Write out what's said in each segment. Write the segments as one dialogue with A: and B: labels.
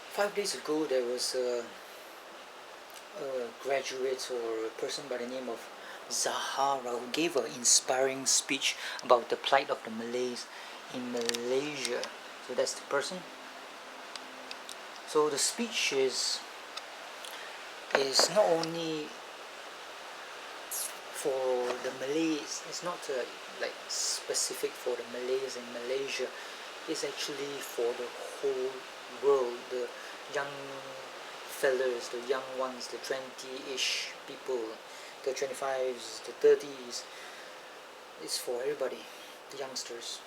A: 5 days ago, there was a graduate or a person by the name of Zahra who gave an inspiring speech about the plight of the Malays in Malaysia. So that's the person. So the speech is not only for the Malays. It's not like specific for the Malays in Malaysia. It's actually for the whole world. The young fellas, the young ones, the 20-ish people, the 25s, the 30s. It's for everybody. The youngsters.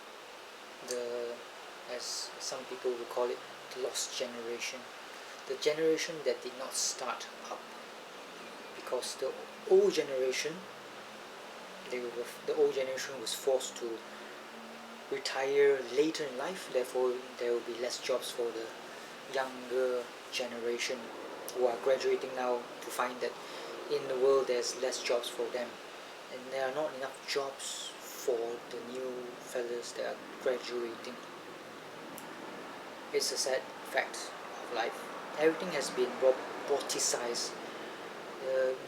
A: The, as some people will call it, the lost generation. The generation that did not start up, because the old generation was forced to retire later in life. Therefore there will be less jobs for the younger generation who are graduating now, to find that in the world there's less jobs for them, and there are not enough jobs for the new fellas that are graduating. It's a sad fact of life. Everything has been roboticized.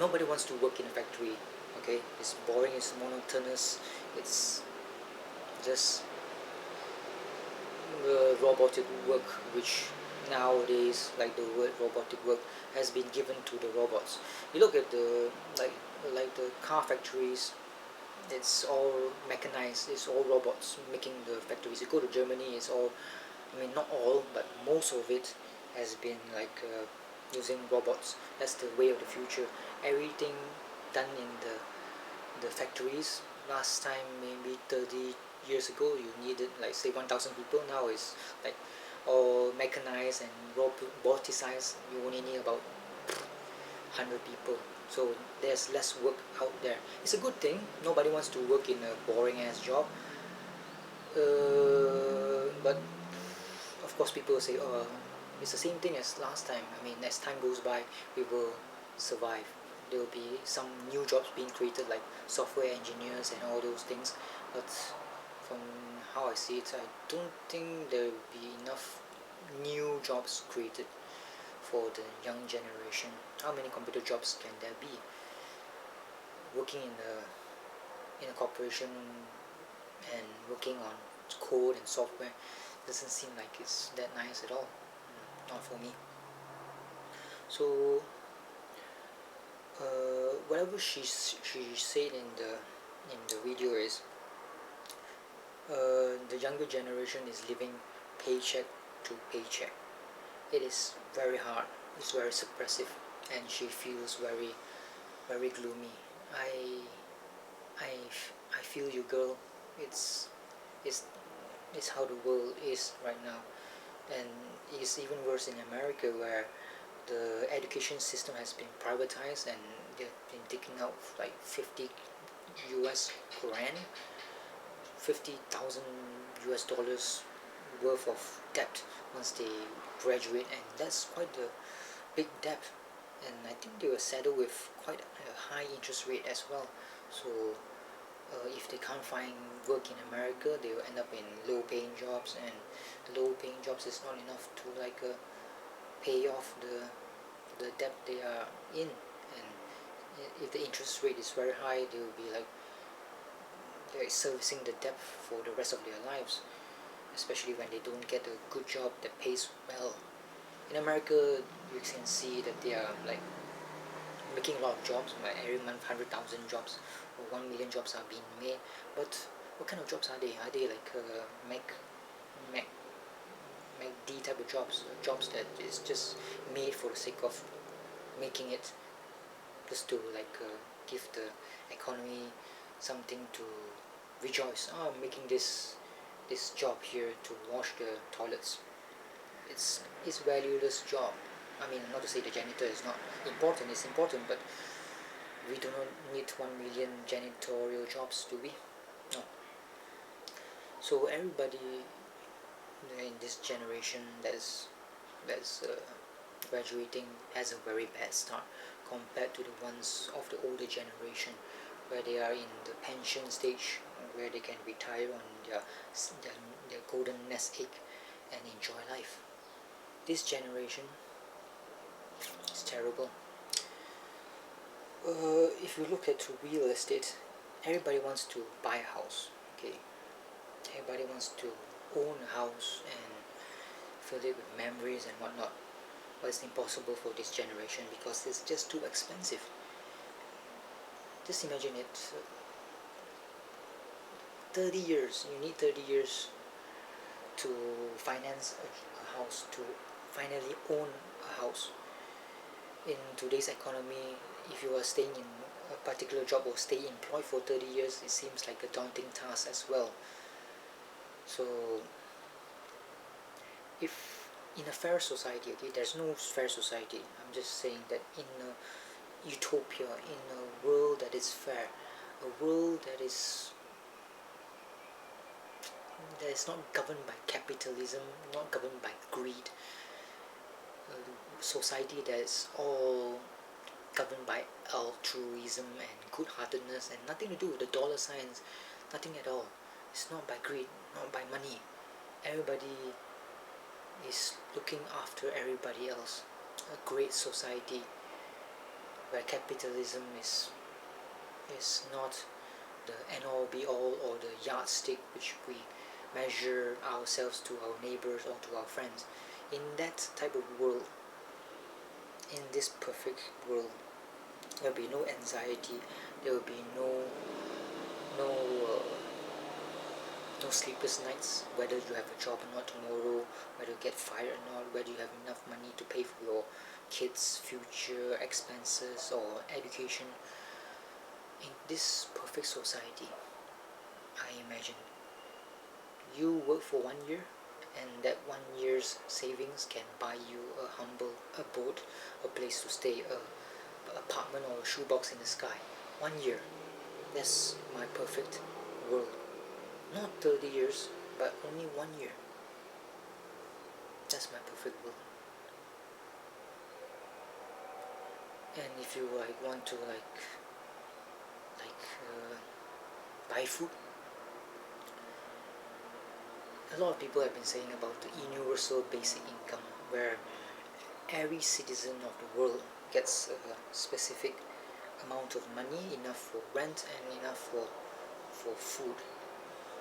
A: Nobody wants to work in a factory. Okay, it's boring, it's monotonous, it's just robotic work, which nowadays, like the word robotic work, has been given to the robots. You look at the like the car factories, it's all mechanized, it's all robots making the factories. You go to Germany, it's all, I mean not all, but most of it has been like using robots. That's the way of the future. Everything done in the factories. Last time, maybe 30 years ago, you needed like say 1,000 people. Now it's like all mechanized and roboticized. You only need about 100 people. So there's less work out there. It's a good thing. Nobody wants to work in a boring ass job. But of course people say, oh, it's the same thing as last time. I mean, as time goes by, we will survive. There will be some new jobs being created, like software engineers and all those things. But from how I see it, I don't think there will be enough new jobs created for the young generation. How many computer jobs can there be? Working in a corporation and working on code and software doesn't seem like it's that nice at all. Not for me. So whatever she said in the video is, the younger generation is living paycheck to paycheck. It is very hard, it's very suppressive, and she feels very, very gloomy. I feel you, girl. It's it's how the world is right now, and it's even worse in America, where the education system has been privatized and they've been taking out like 50 US grand, 50,000 US dollars worth of debt once they graduate, and that's quite a big debt. And I think they were saddled with quite a high interest rate as well. So if they can't find work in America, they will end up in low paying jobs, and the low paying jobs is not enough to like pay off the debt they are in. And if the interest rate is very high, they will be like they're servicing the debt for the rest of their lives, especially when they don't get a good job that pays well. In America, you can see that they are like making a lot of jobs, like every month 100,000 jobs or 1 million jobs are being made. But what kind of jobs are they? Are they like MACD type of jobs, jobs that is just made for the sake of making it, just to like give the economy something to rejoice? Oh, I'm making this job here to wash the toilets. It's valueless job. I mean, not to say the janitor is not important, it's important, but we do not need 1 million janitorial jobs, do we? No. So everybody in this generation that's graduating has a very bad start compared to the ones of the older generation, where they are in the pension stage, where they can retire on their golden nest egg and enjoy life. this generation is terrible. If you look at real estate, everybody wants to buy a house. Okay, everybody wants to own a house and fill it with memories and whatnot. But it's impossible for this generation because it's just too expensive. Just imagine it. 30 years. You need 30 years to finance a house, to finally own a house. In today's economy, if you are staying in a particular job or stay employed for 30 years, it seems like a daunting task as well. So if in a fair society, okay, there's no fair society, I'm just saying that in a utopia, in a world that is fair, a world that is not governed by capitalism, not governed by greed, a society that is all governed by altruism and good-heartedness and nothing to do with the dollar signs, nothing at all. It's not by greed, not by money. Everybody is looking after everybody else. A great society where capitalism is not the end-all be-all or the yardstick which we measure ourselves to our neighbors or to our friends. In that type of world, in this perfect world, there will be no anxiety, there will be no sleepless nights, whether you have a job or not tomorrow, whether you get fired or not, whether you have enough money to pay for your kids' future expenses or education. In this perfect society, I imagine you work for 1 year and that 1 year's savings can buy you a humble abode, a place to stay, a apartment or a shoebox in the sky. 1 year. That's my perfect world. Not 30 years, but only 1 year. That's my perfect world. And if you want to buy food, a lot of people have been saying about the universal basic income, where every citizen of the world gets a specific amount of money, enough for rent and enough for food,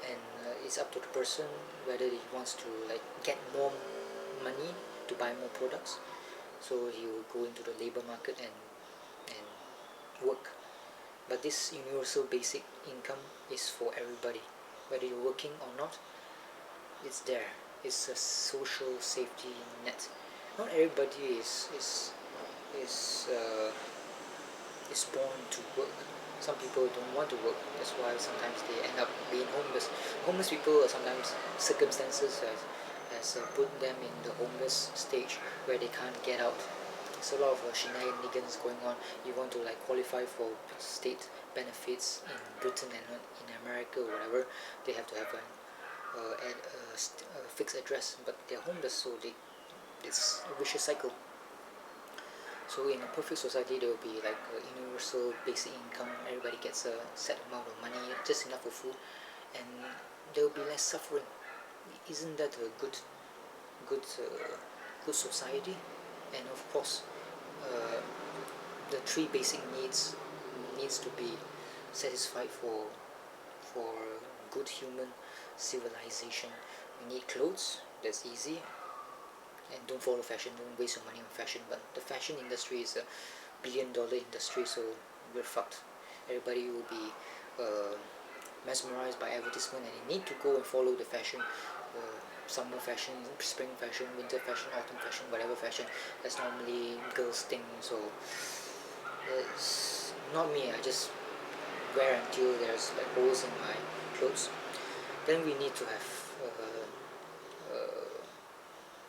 A: and it's up to the person whether he wants to get more money to buy more products. So he will go into the labor market and work. But this universal basic income is for everybody, whether you're working or not. It's there. It's a social safety net. Not everybody is born to work. Some people don't want to work. That's why sometimes they end up being homeless. Homeless people are sometimes circumstances has put them in the homeless stage where they can't get out. There's a lot of shenanigans going on. You want to qualify for state benefits in Britain and in America or whatever, they have to have a fixed address, but they're homeless, so it's a vicious cycle. So in a perfect society, there will be a universal basic income. Everybody gets a set amount of money, just enough for food, and there will be less suffering. Isn't that a good society? And of course, the three basic needs to be satisfied for good human civilization. We need clothes. That's easy. And don't follow fashion, don't waste your money on fashion. But the fashion industry is a billion-dollar industry, so we're fucked. Everybody will be mesmerized by advertisement, and they need to go and follow the fashion, summer fashion, spring fashion, winter fashion, autumn fashion, whatever fashion. That's normally girls' thing. So it's not me. I just wear until there's holes in my clothes. Then we need to have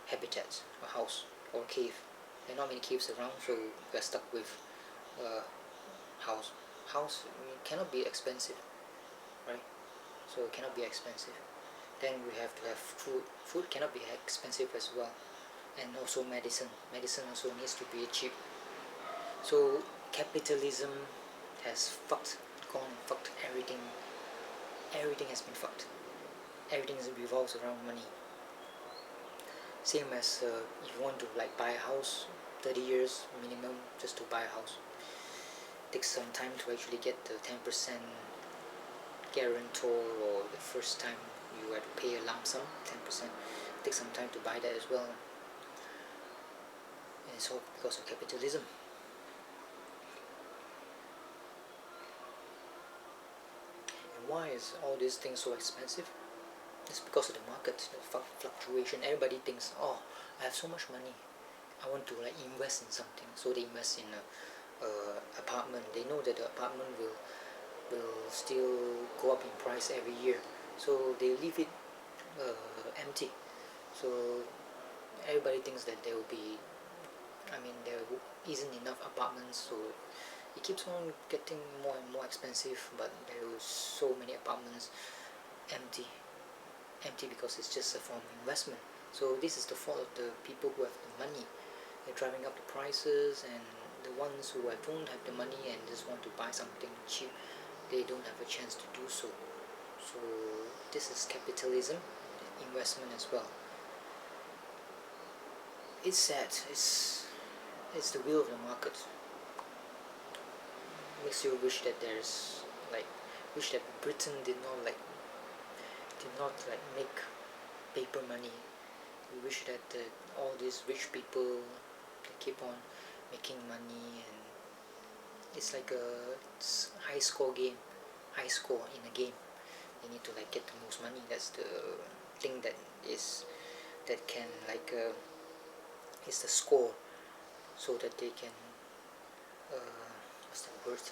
A: habitat, a house or a cave. There are not many caves around, so we're stuck with house. House cannot be expensive, right? So it cannot be expensive. Then we have to have food. Food cannot be expensive as well. And also medicine. Medicine also needs to be cheap. So capitalism has gone and fucked everything. Everything has been fucked. Everything revolves around money. Same as if you want to like buy a house, 30 years minimum just to buy a house. Takes some time to actually get the 10% guarantor, or the first time you have to pay a lump sum, 10%. Takes some time to buy that as well. And it's all because of capitalism. And why is all these things so expensive? It's because of the market, the fluctuation. Everybody thinks, oh, I have so much money, I want to like invest in something. So they invest in a apartment. They know that the apartment will still go up in price every year, so they leave it empty. So everybody thinks that there will be, there isn't enough apartments, so it keeps on getting more and more expensive. But there are so many apartments empty because it's just a form of investment. So this is the fault of the people who have the money. They're driving up the prices, and the ones who don't have the money and just want to buy something cheap, they don't have a chance to do so. So this is capitalism, investment as well. It's sad. It's the will of the market. Makes you wish that wish that Britain did not make paper money. We wish that all these rich people, they keep on making money, and it's like a high score in a game. They need to get the most money. That's the thing that can is the score, so that they can what's that word?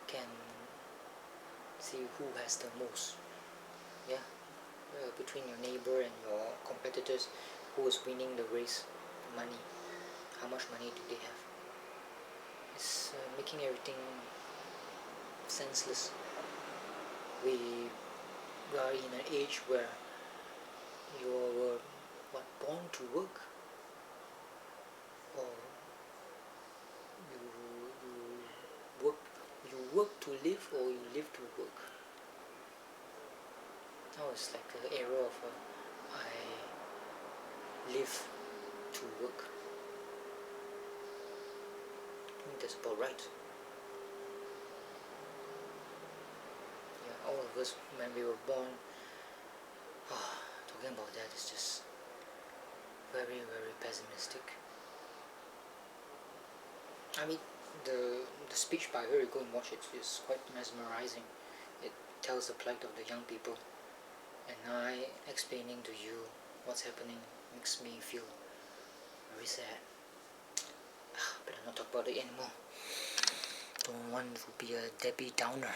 A: Can see who has the most. Yeah. Between your neighbor and your competitors, who is winning the race, the money, how much money do they have. It's making everything senseless. We are in an age where you're born to work, or you work to live, or you live to work. Now it's like the era of I live to work. I think that's about right. Yeah, all of us, when we were born, talking about that is just very, very pessimistic. The speech by her, go and watch it, is quite mesmerizing. It tells the plight of the young people, and I explaining to you what's happening makes me feel very sad. Better not talk about it anymore. Don't want to be a Debbie Downer.